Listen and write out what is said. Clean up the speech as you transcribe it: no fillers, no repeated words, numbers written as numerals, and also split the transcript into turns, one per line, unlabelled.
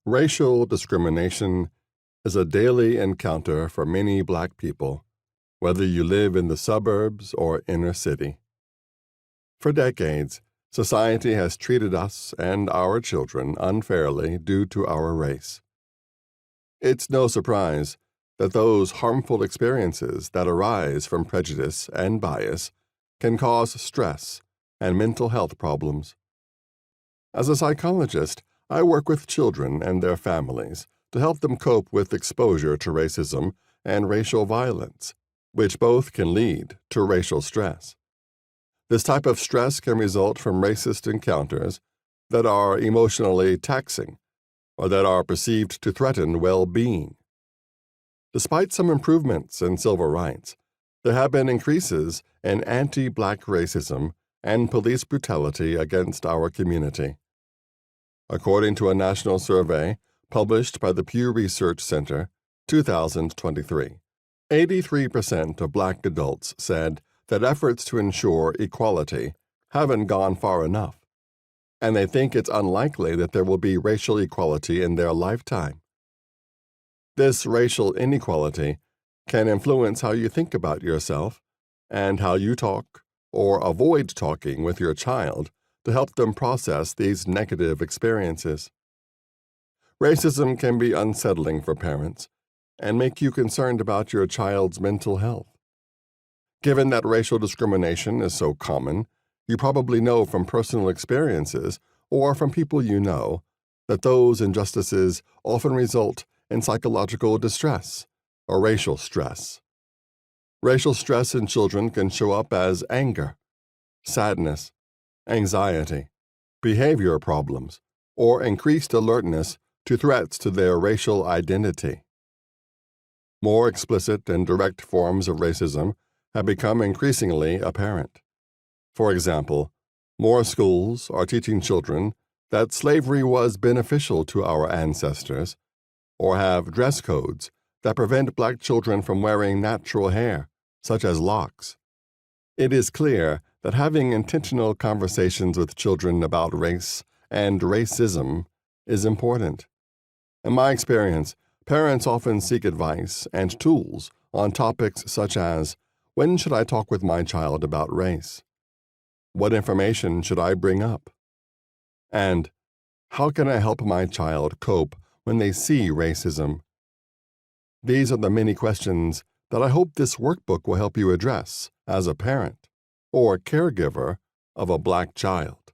Racial discrimination is a daily encounter for many Black people, whether you live in the suburbs or inner city. For decades, society has treated us and our children unfairly due to our race. It's no surprise that those harmful experiences that arise from prejudice and bias can cause stress and mental health problems. As a psychologist, I work with children and their families to help them cope with exposure to racism and racial violence, which both can lead to racial stress. This type of stress can result from racist encounters that are emotionally taxing or that are perceived to threaten well-being. Despite some improvements in civil rights, there have been increases in anti-Black racism and police brutality against our community. According to a national survey published by the Pew Research Center, 2023, 83% of Black adults said that efforts to ensure equality haven't gone far enough, and they think it's unlikely that there will be racial equality in their lifetime. This racial inequality can influence how you think about yourself and how you talk or avoid talking with your child to help them process these negative experiences. Racism can be unsettling for parents and make you concerned about your child's mental health. Given that racial discrimination is so common, you probably know from personal experiences or from people you know that those injustices often result in psychological distress or racial stress. Racial stress in children can show up as anger, sadness, anxiety, behavior problems, or increased alertness to threats to their racial identity. More explicit and direct forms of racism have become increasingly apparent. For example, more schools are teaching children that slavery was beneficial to our ancestors, or have dress codes that prevent Black children from wearing natural hair, such as locks. It is clear that having intentional conversations with children about race and racism is important. In my experience, parents often seek advice and tools on topics such as, when should I talk with my child about race? What information should I bring up? And how can I help my child cope when they see racism? These are the many questions that I hope this workbook will help you address as a parent or caregiver of a Black child.